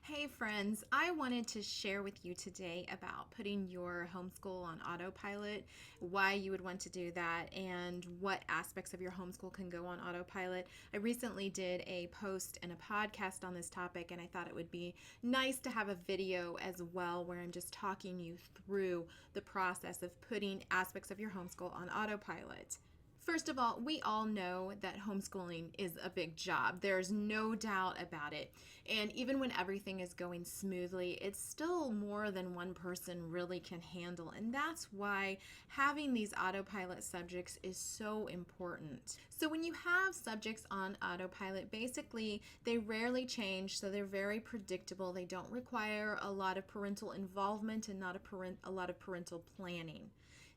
Hey friends, I wanted to share with you today about putting your homeschool on autopilot, why you would want to do that, and what aspects of your homeschool can go on autopilot. I recently did a post and a podcast on this topic, and I thought it would be nice to have a video as well where I'm just talking you through the process of putting aspects of your homeschool on autopilot. First of all, we all know that homeschooling is a big job. There's no doubt about it. And even when everything is going smoothly, it's still more than one person really can handle. And that's why having these autopilot subjects is so important. So when you have subjects on autopilot, basically they rarely change, so they're very predictable. They don't require a lot of parental involvement and not a lot of parental planning.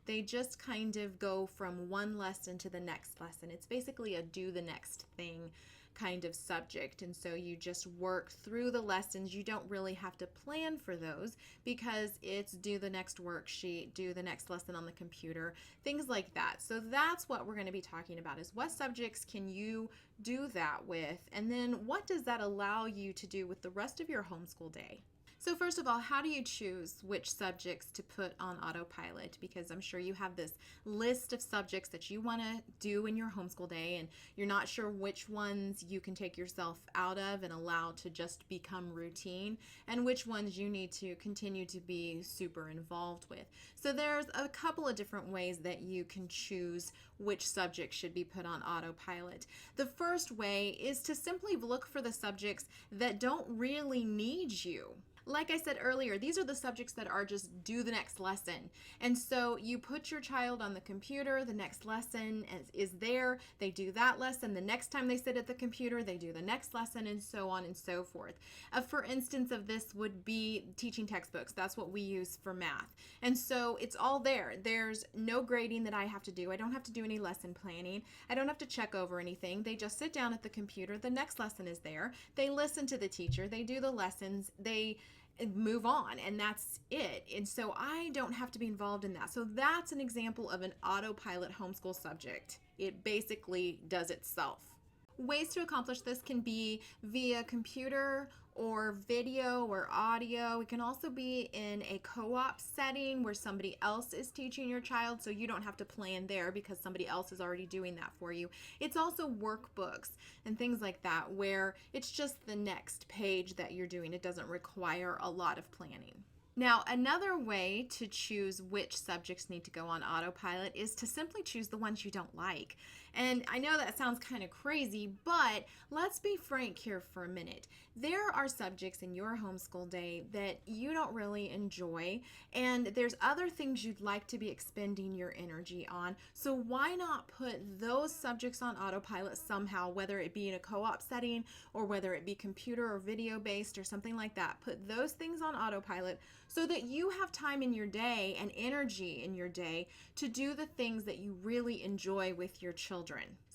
They just kind of go from one lesson to the next lesson. It's basically a do the next thing kind of subject. And so you just work through the lessons. You don't really have to plan for those because it's do the next worksheet, do the next lesson on the computer, things like that. So that's what we're going to be talking about is what subjects can you do that with? And then what does that allow you to do with the rest of your homeschool day? So first of all, how do you choose which subjects to put on autopilot? Because I'm sure you have this list of subjects that you want to do in your homeschool day, and you're not sure which ones you can take yourself out of and allow to just become routine, and which ones you need to continue to be super involved with. So there's a couple of different ways that you can choose which subject should be put on autopilot. The first way is to simply look for the subjects that don't really need you. Like I said earlier, these are the subjects that are just do the next lesson. And so you put your child on the computer, the next lesson is there, they do that lesson. The next time they sit at the computer, they do the next lesson, and so on and so forth. For instance of this would be teaching textbooks. That's what we use for math. And so it's all there. There's no grading that I have to do. I don't have to do any lesson planning. I don't have to check over anything. They just sit down at the computer. The next lesson is there. They listen to the teacher. They do the lessons. They move on, and that's it. And so I don't have to be involved in that. So that's an example of an autopilot homeschool subject. It basically does itself. Ways to accomplish this can be via computer or video or audio. It can also be in a co-op setting where somebody else is teaching your child, so you don't have to plan there because somebody else is already doing that for you. It's also workbooks and things like that where it's just the next page that you're doing. It doesn't require a lot of planning. Now, another way to choose which subjects need to go on autopilot is to simply choose the ones you don't like. And I know that sounds kind of crazy, but let's be frank here for a minute. There are subjects in your homeschool day that you don't really enjoy, and there's other things you'd like to be expending your energy on. So why not put those subjects on autopilot somehow, whether it be in a co-op setting or whether it be computer or video based or something like that. Put those things on autopilot so that you have time in your day and energy in your day to do the things that you really enjoy with your children.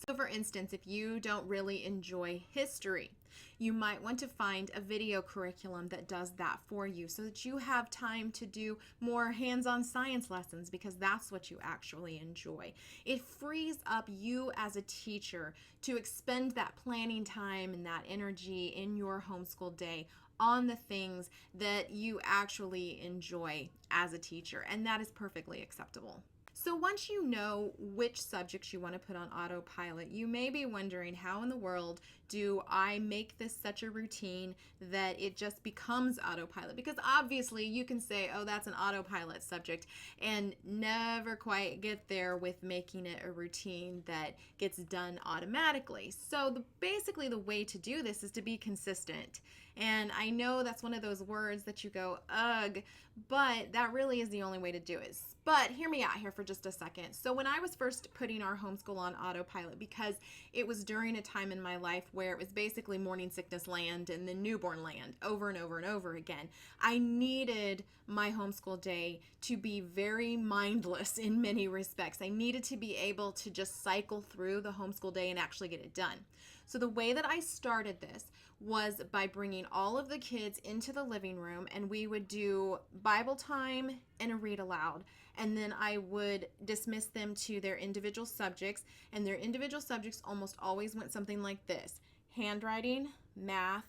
So for instance, if you don't really enjoy history, you might want to find a video curriculum that does that for you so that you have time to do more hands-on science lessons because that's what you actually enjoy. It frees up you as a teacher to expend that planning time and that energy in your homeschool day on the things that you actually enjoy as a teacher, and that is perfectly acceptable. So once you know which subjects you want to put on autopilot, you may be wondering, how in the world do I make this such a routine that it just becomes autopilot? Because obviously you can say, oh, that's an autopilot subject, and never quite get there with making it a routine that gets done automatically. So basically the way to do this is to be consistent. And I know that's one of those words that you go, ugh, but that really is the only way to do it. But hear me out here for just a second. So when I was first putting our homeschool on autopilot, because it was during a time in my life where it was basically morning sickness land and then newborn land over and over and over again, I needed my homeschool day to be very mindless in many respects. I needed to be able to just cycle through the homeschool day and actually get it done. So the way that I started this was by bringing all of the kids into the living room, and we would do Bible time and a read aloud. And then I would dismiss them to their individual subjects, and their individual subjects almost always went something like this: handwriting, math,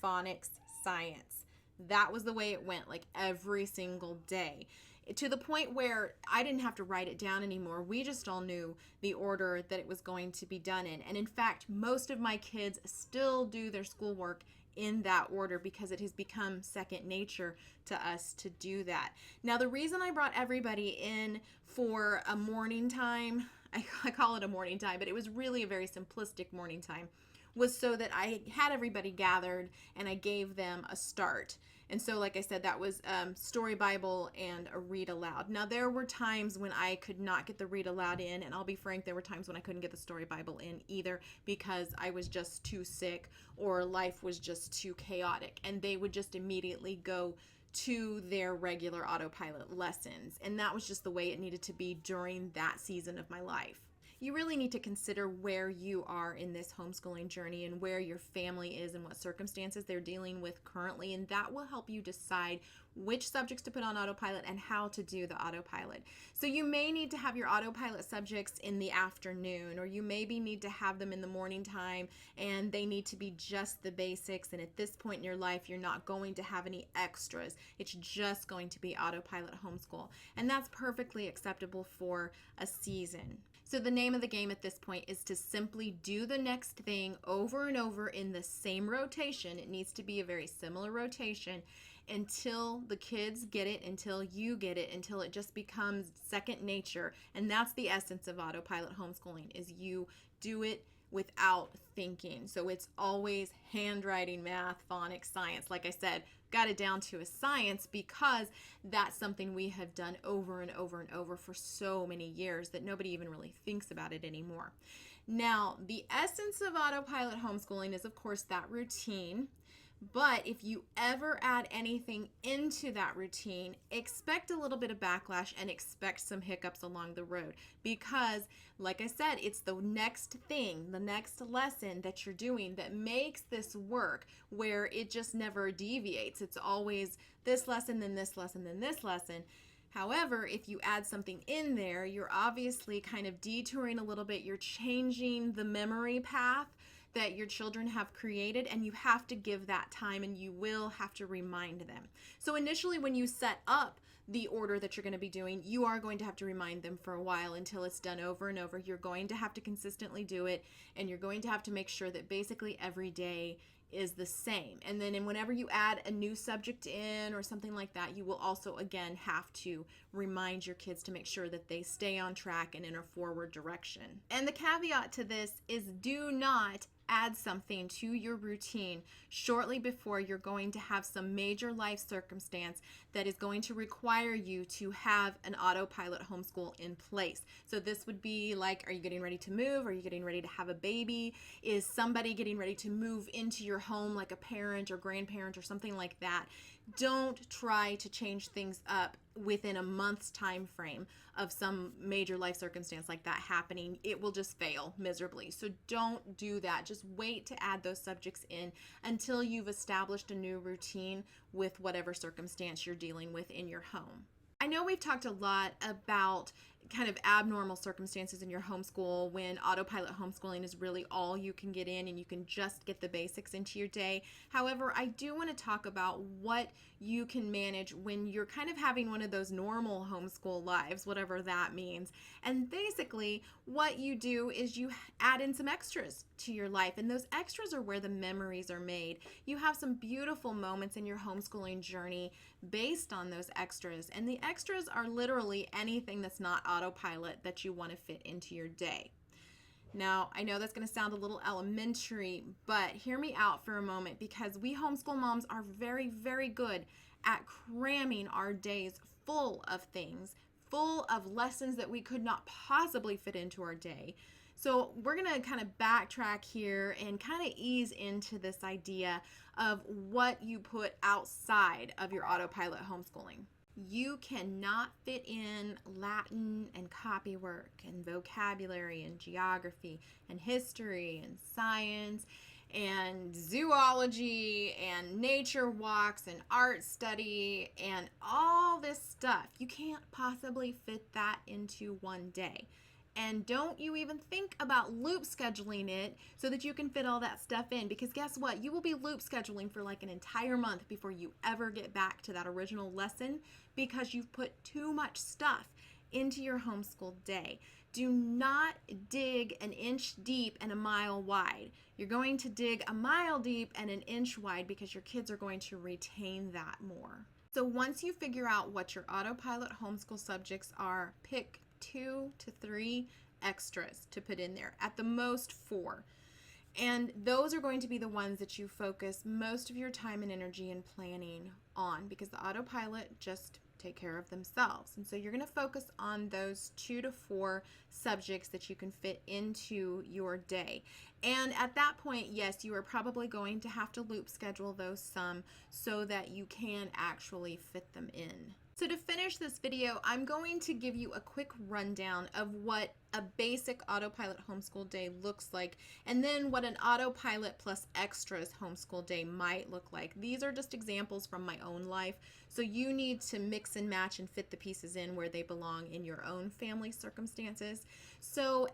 phonics, science. That was the way it went, like every single day, to the point where I didn't have to write it down anymore. We just all knew the order that it was going to be done in. And in fact, most of my kids still do their schoolwork in that order because it has become second nature to us to do that. Now, the reason I brought everybody in for a morning time, I call it a morning time, but it was really a very simplistic morning time, was so that I had everybody gathered and I gave them a start. And so, like I said, that was story Bible and a read aloud. Now, there were times when I could not get the read aloud in, and I'll be frank, there were times when I couldn't get the story Bible in either because I was just too sick or life was just too chaotic, and they would just immediately go to their regular autopilot lessons. And that was just the way it needed to be during that season of my life. You really need to consider where you are in this homeschooling journey and where your family is and what circumstances they're dealing with currently, and that will help you decide which subjects to put on autopilot and how to do the autopilot. So you may need to have your autopilot subjects in the afternoon, or you maybe need to have them in the morning time and they need to be just the basics, and at this point in your life you're not going to have any extras. It's just going to be autopilot homeschool, and that's perfectly acceptable for a season. So the name of the game at this point is to simply do the next thing over and over in the same rotation. It needs to be a very similar rotation until the kids get it, until you get it, until it just becomes second nature. And that's the essence of autopilot homeschooling, is you do it without thinking. So it's always handwriting, math, phonics, science. Like I said, got it down to a science because that's something we have done over and over and over for so many years that nobody even really thinks about it anymore. Now, the essence of autopilot homeschooling is, of course, that routine. But if you ever add anything into that routine, expect a little bit of backlash and expect some hiccups along the road because, like I said, it's the next thing, the next lesson that you're doing that makes this work, where it just never deviates. It's always this lesson, then this lesson, then this lesson. However, if you add something in there, you're obviously kind of detouring a little bit. You're changing the memory path that your children have created, and you have to give that time and you will have to remind them. So initially, when you set up the order that you're going to be doing, you are going to have to remind them for a while until it's done over and over. You're going to have to consistently do it, and you're going to have to make sure that basically every day is the same. And then whenever you add a new subject in or something like that, you will also again have to remind your kids to make sure that they stay on track and in a forward direction. And the caveat to this is, do not add something to your routine shortly before you're going to have some major life circumstance that is going to require you to have an autopilot homeschool in place. So this would be like, are you getting ready to move? Are you getting ready to have a baby? Is somebody getting ready to move into your home, like a parent or grandparent or something like that? Don't try to change things up within a month's time frame of some major life circumstance like that happening. It will just fail miserably. So don't do that. Just wait to add those subjects in until you've established a new routine with whatever circumstance you're dealing with in your home. I know we've talked a lot about kind of abnormal circumstances in your homeschool when autopilot homeschooling is really all you can get in and you can just get the basics into your day. However, I do want to talk about what you can manage when you're kind of having one of those normal homeschool lives, whatever that means. And basically, what you do is you add in some extras to your life, and those extras are where the memories are made. You have some beautiful moments in your homeschooling journey based on those extras, and the extras are literally anything that's not autopilot that you want to fit into your day. Now, I know that's going to sound a little elementary, but hear me out for a moment, because we homeschool moms are very, very good at cramming our days full of things, full of lessons that we could not possibly fit into our day. So we're going to kind of backtrack here and kind of ease into this idea of what you put outside of your autopilot homeschooling. You cannot fit in Latin and copywork and vocabulary and geography and history and science and zoology and nature walks and art study and all this stuff. You can't possibly fit that into one day. And don't you even think about loop scheduling it so that you can fit all that stuff in, because guess what? You will be loop scheduling for like an entire month before you ever get back to that original lesson because you've put too much stuff into your homeschool day. Do not dig an inch deep and a mile wide. You're going to dig a mile deep and an inch wide because your kids are going to retain that more. So once you figure out what your autopilot homeschool subjects are, pick 2 to 3 extras to put in there, at the most 4. And those are going to be the ones that you focus most of your time and energy and planning on, because the autopilot just take care of themselves. And so you're going to focus on those 2 to 4 subjects that you can fit into your day. And at that point, yes, you are probably going to have to loop schedule those some so that you can actually fit them in. So to finish this video, I'm going to give you a quick rundown of what a basic autopilot homeschool day looks like, and then what an autopilot plus extras homeschool day might look like. These are just examples from my own life, so you need to mix and match and fit the pieces in where they belong in your own family circumstances. So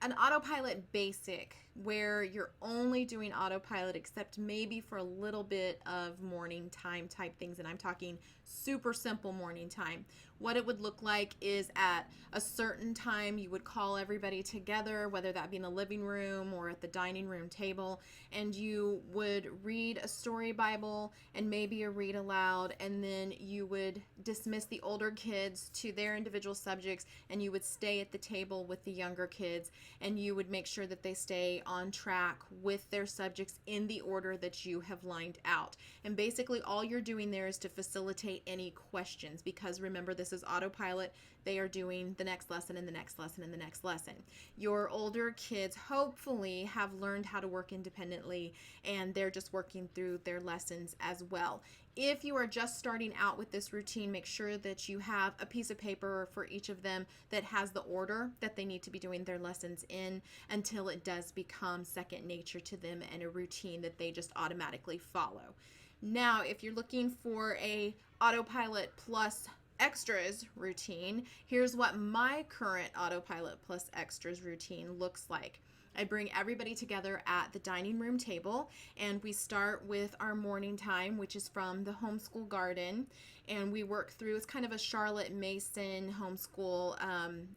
an autopilot basic, where you're only doing autopilot except maybe for a little bit of morning time type things, and I'm talking super simple morning time. What it would look like is at a certain time you would call everybody together, whether that be in the living room or at the dining room table, and you would read a story Bible and maybe a read aloud, and then you would dismiss the older kids to their individual subjects, and you would stay at the table with the younger kids, and you would make sure that they stay on track with their subjects in the order that you have lined out. And basically all you're doing there is to facilitate any questions, because remember, this is autopilot. They are doing the next lesson and the next lesson and the next lesson. Your older kids hopefully have learned how to work independently, and they're just working through their lessons as well. If you are just starting out with this routine, make sure that you have a piece of paper for each of them that has the order that they need to be doing their lessons in, until it does become second nature to them and a routine that they just automatically follow. Now, if you're looking for a autopilot plus extras routine, here's what my current autopilot plus extras routine looks like. I bring everybody together at the dining room table, and we start with our morning time, which is from the homeschool garden, and we work through, it's kind of a Charlotte Mason homeschool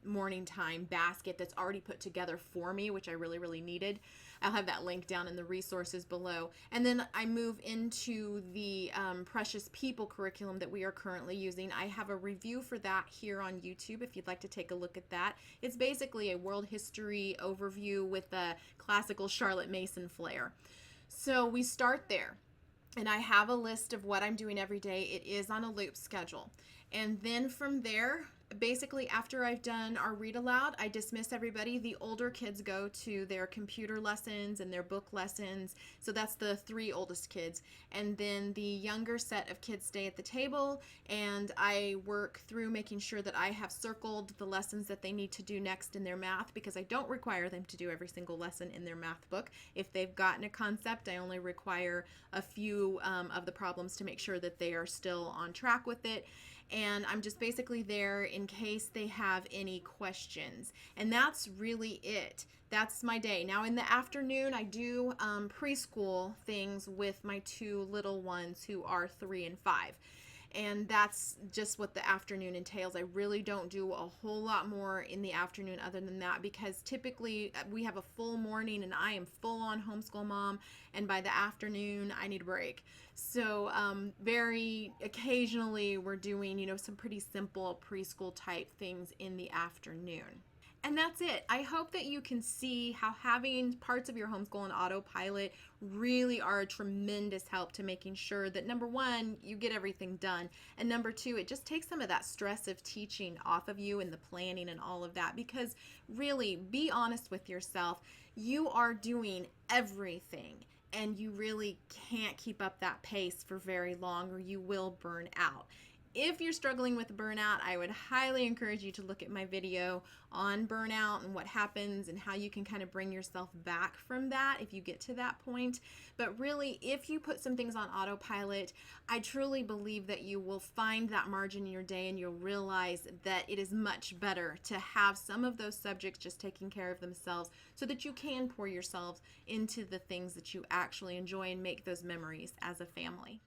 morning time basket that's already put together for me, which I really needed. I'll have that link down in the resources below. And then I move into the Precious People curriculum that we are currently using. I have a review for that here on YouTube if you'd like to take a look at that. It's basically a world history overview with a classical Charlotte Mason flair. So we start there, and I have a list of what I'm doing every day. It is on a loop schedule. And then from there, basically after I've done our read aloud, I dismiss everybody. The older kids go to their computer lessons and their book lessons. So that's the 3 oldest kids. And then the younger set of kids stay at the table, and I work through making sure that I have circled the lessons that they need to do next in their math, because I don't require them to do every single lesson in their math book. If they've gotten a concept, I only require a few of the problems to make sure that they are still on track with it. And I'm just basically there in case they have any questions. And that's really it. That's my day. Now in the afternoon, I do preschool things with my 2 little ones who are 3 and 5. And that's just what the afternoon entails. I really don't do a whole lot more in the afternoon other than that, because typically we have a full morning and I am full on homeschool mom, and by the afternoon I need a break. So very occasionally we're doing, some pretty simple preschool type things in the afternoon. And that's it. I hope that you can see how having parts of your homeschool on autopilot really are a tremendous help to making sure that, number one, you get everything done, and number two, it just takes some of that stress of teaching off of you and the planning and all of that. Because really, be honest with yourself, you are doing everything, and you really can't keep up that pace for very long, or you will burn out. If you're struggling with burnout, I would highly encourage you to look at my video on burnout and what happens and how you can kind of bring yourself back from that if you get to that point. But really, if you put some things on autopilot, I truly believe that you will find that margin in your day and you'll realize that it is much better to have some of those subjects just taking care of themselves so that you can pour yourselves into the things that you actually enjoy and make those memories as a family.